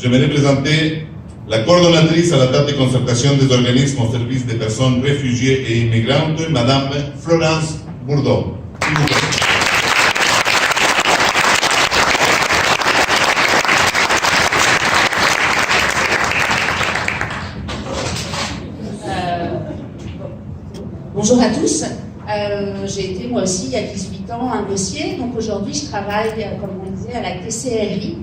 J'aimerais présenter la coordonnatrice à la table de concertation des organismes au service des personnes réfugiées et immigrantes, Madame Florence Bourdon. S'il vous plaît. Bonjour à tous. J'ai été moi aussi il y a 18 ans un dossier. Donc aujourd'hui je travaille, comme on disait, à la TCRI,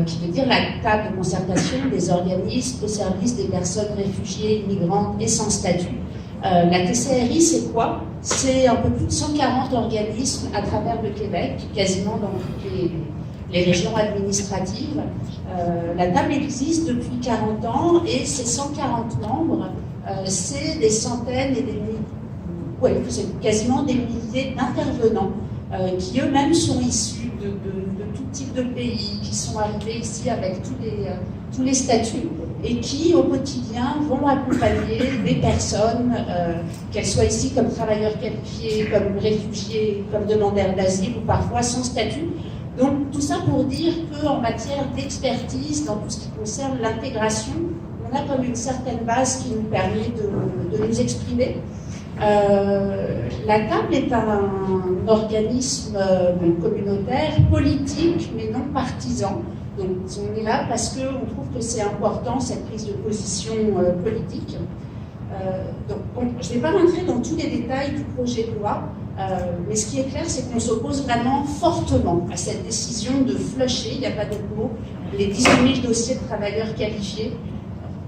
qui veut dire la table de concertation des organismes au service des personnes réfugiées, immigrantes et sans statut. La TCRI, c'est quoi? C'est un peu plus de 140 organismes à travers le Québec, quasiment dans toutes les régions administratives. La table existe depuis 40 ans et ces 140 membres, c'est des centaines et des milliers, c'est quasiment des milliers d'intervenants qui eux-mêmes sont issus de tout type de pays, qui sont arrivés ici avec tous les statuts et qui, au quotidien, vont accompagner des personnes, qu'elles soient ici comme travailleurs qualifiés, comme réfugiés, comme demandeurs d'asile ou parfois sans statut. Donc tout ça pour dire qu'en matière d'expertise, dans tout ce qui concerne l'intégration, on a comme une certaine base qui nous permet de nous exprimer. La table est un organisme communautaire, politique, mais non partisan. Donc on est là parce qu'on trouve que c'est important, cette prise de position politique. Je ne vais pas rentrer dans tous les détails du projet de loi, mais ce qui est clair, c'est qu'on s'oppose vraiment fortement à cette décision de flusher, il n'y a pas d'autre mot, les 18 000 dossiers de travailleurs qualifiés.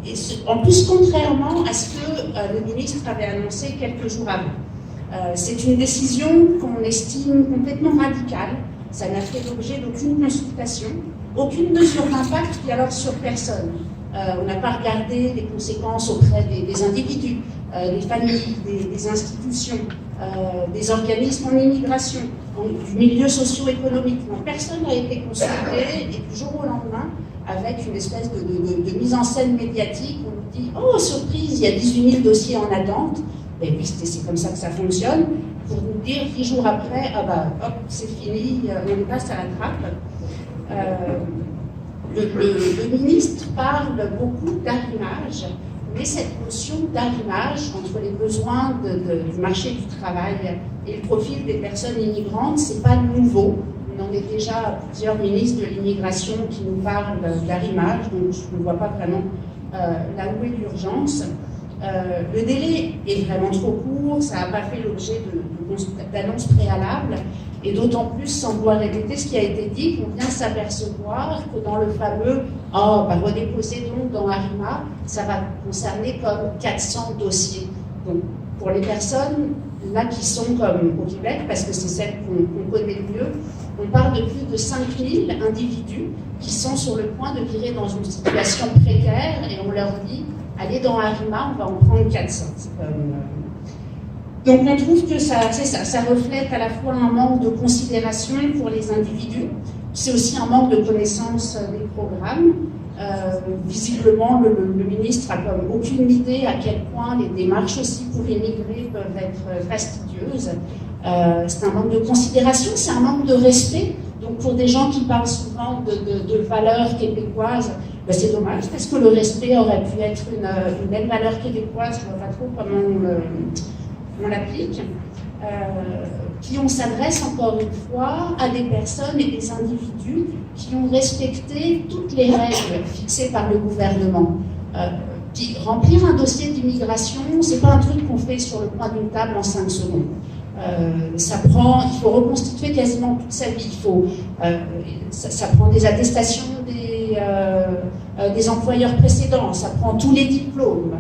Et en plus, contrairement à ce que le ministre avait annoncé quelques jours avant. C'est une décision qu'on estime complètement radicale. Ça n'a fait l'objet d'aucune consultation, aucune mesure d'impact, puis alors sur personne. On n'a pas regardé les conséquences auprès des individus, des familles, des institutions, des organismes en immigration, du milieu socio-économique. Personne n'a été consulté et du jour au lendemain, avec une espèce de mise en scène médiatique, on nous dit « Oh, surprise, il y a 18 000 dossiers en attente ». Et puis c'est comme ça que ça fonctionne, pour nous dire 10 jours après « Ah bah, hop, c'est fini, on passe à la trappe ». Le ministre parle beaucoup d'arrimage, mais cette notion d'arrimage entre les besoins du marché du travail et le profil des personnes immigrantes, c'est pas nouveau. On en est déjà à plusieurs ministres de l'immigration qui nous parlent d'arrimage, donc je ne vois pas vraiment là où est l'urgence. Le délai est vraiment trop court, ça n'a pas fait l'objet d'annonces préalables, et d'autant plus, sans vouloir répéter ce qui a été dit, qu'on vient s'apercevoir que dans le fameux « redéposer donc dans Arrima », ça va concerner comme 400 dossiers. Donc, pour les personnes là qui sont comme au Québec, parce que c'est celles qu'on connaît le mieux, on parle de plus de 5000 individus qui sont sur le point de virer dans une situation précaire et on leur dit « allez dans Arrima, on va en prendre 400 ». Donc on trouve que ça reflète à la fois un manque de considération pour les individus, c'est aussi un manque de connaissance des programmes. Visiblement, le ministre a comme aucune idée à quel point les démarches aussi pour immigrer peuvent être fastidieuses. C'est un manque de considération, c'est un manque de respect. Donc pour des gens qui parlent souvent de valeurs québécoises, c'est dommage parce que le respect aurait pu être une belle valeur québécoise, je ne vois pas trop comment on l'applique. Puis on s'adresse encore une fois à des personnes et des individus qui ont respecté toutes les règles fixées par le gouvernement. Puis remplir un dossier d'immigration, c'est pas un truc qu'on fait sur le coin d'une table en 5 secondes. Il faut reconstituer quasiment toute sa vie. Ça prend des attestations des employeurs précédents, ça prend tous les diplômes,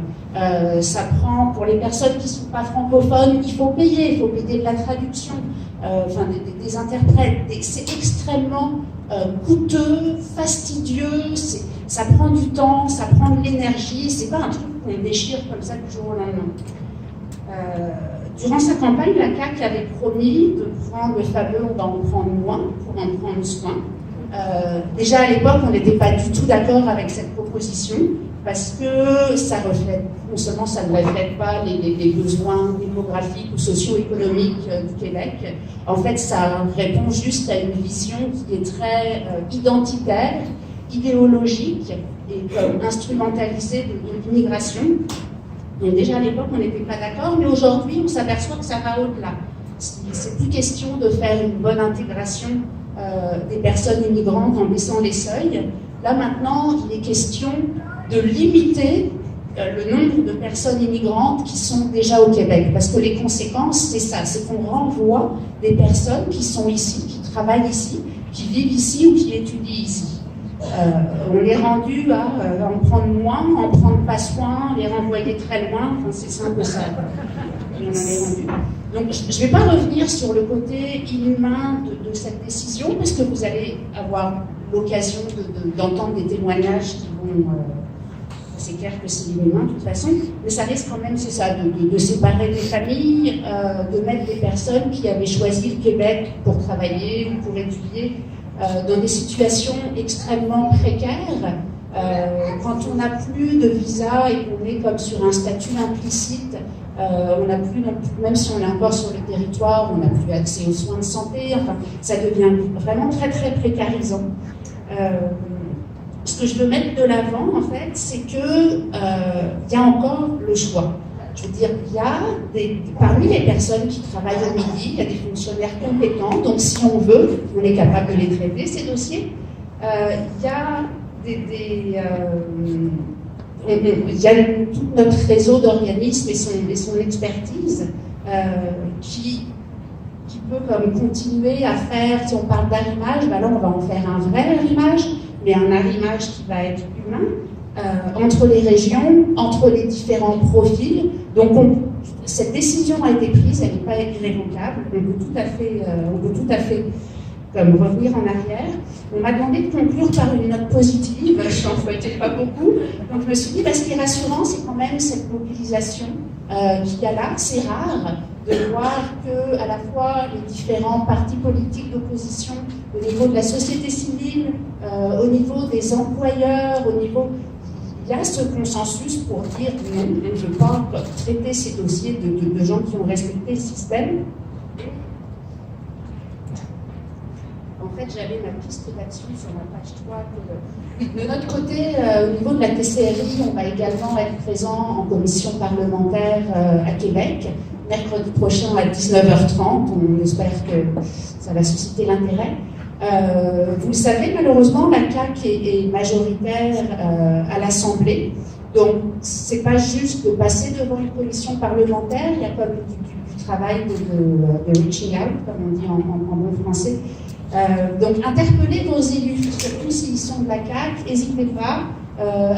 ça prend, pour les personnes qui ne sont pas francophones, il faut payer de la traduction, des interprètes. C'est extrêmement coûteux, fastidieux, ça prend du temps, ça prend de l'énergie, c'est pas un truc qu'on déchire comme ça du jour au lendemain. Durant sa campagne, la CAQ avait promis de prendre le fameux « on va en prendre moins » pour en prendre soin. Déjà à l'époque, on n'était pas du tout d'accord avec cette proposition parce que ça reflète, non seulement ça ne reflète pas les besoins démographiques ou socio-économiques du Québec, en fait ça répond juste à une vision qui est très identitaire idéologique et instrumentalisé de l'immigration. Donc déjà à l'époque, on n'était pas d'accord, mais aujourd'hui, on s'aperçoit que ça va au-delà. C'est plus question de faire une bonne intégration des personnes immigrantes en baissant les seuils. Là maintenant, il est question de limiter le nombre de personnes immigrantes qui sont déjà au Québec. Parce que les conséquences, c'est ça, c'est qu'on renvoie des personnes qui sont ici, qui travaillent ici, qui vivent ici ou qui étudient ici. On est rendu à en prendre moins, en prendre pas soin, les renvoyer très loin, enfin, c'est simple ça. On en est rendu. Donc je ne vais pas revenir sur le côté inhumain de cette décision, parce que vous allez avoir l'occasion d'entendre des témoignages qui vont... c'est clair que c'est inhumain de toute façon, mais ça risque quand même, c'est ça, de séparer des familles, de mettre des personnes qui avaient choisi le Québec pour travailler ou pour étudier dans des situations extrêmement précaires. Quand on n'a plus de visa et qu'on est comme sur un statut implicite, on n'a plus, même si on est encore sur le territoire, on n'a plus accès aux soins de santé, enfin, ça devient vraiment très très précarisant. Ce que je veux mettre de l'avant, en fait, c'est que y a encore le choix. Je veux dire, il y a parmi les personnes qui travaillent au Midi, il y a des fonctionnaires compétents, donc si on veut, on est capable de les traiter, ces dossiers. Il y a il y a tout notre réseau d'organismes et son expertise qui peut comme continuer à faire, si on parle d'arrimage, ben là on va en faire un vrai arrimage, mais un arrimage qui va être humain, entre les régions, entre les différents profils. Donc cette décision a été prise, elle n'est pas irrévocable, on peut tout à fait comme revenir en arrière. On m'a demandé de conclure par une note positive, je n'en fouettais pas beaucoup, donc je me suis dit, ce qui est rassurant, c'est quand même cette mobilisation qu'il y a là. C'est rare de voir que à la fois les différents partis politiques d'opposition, au niveau de la société civile, au niveau des employeurs, il y a ce consensus pour dire non, on ne veut pas traiter ces dossiers de gens qui ont respecté le système. En fait, j'avais ma piste d'action sur la page 3. De notre côté, au niveau de la TCRI, on va également être présent en commission parlementaire à Québec, mercredi prochain à 19h30. On espère que ça va susciter l'intérêt. Vous le savez, malheureusement, la CAQ est majoritaire à l'Assemblée. Donc, c'est pas juste de passer devant une commission parlementaire, il y a comme du travail de reaching out, comme on dit en bon français. Donc, interpellez vos élus, surtout s'ils sont de la CAQ, n'hésitez pas,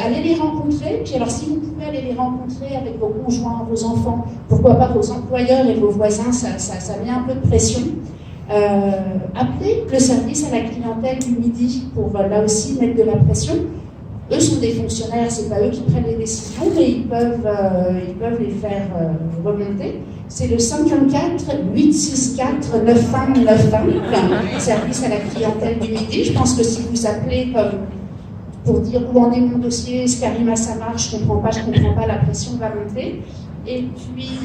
allez les rencontrer. Puis alors, si vous pouvez aller les rencontrer avec vos conjoints, vos enfants, pourquoi pas vos employeurs et vos voisins, ça met un peu de pression. Appelez le service à la clientèle du Midi pour là aussi mettre de la pression. Eux sont des fonctionnaires, c'est pas eux qui prennent les décisions, mais ils peuvent les faire remonter. C'est le 514-864-9191, service à la clientèle du Midi. Je pense que si vous appelez comme pour dire où en est mon dossier, est-ce qu'Arima ça marche, je comprends pas, la pression va monter. Et puis,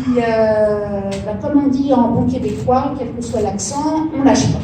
comme on dit en bon québécois, quel que soit l'accent, on lâche pas.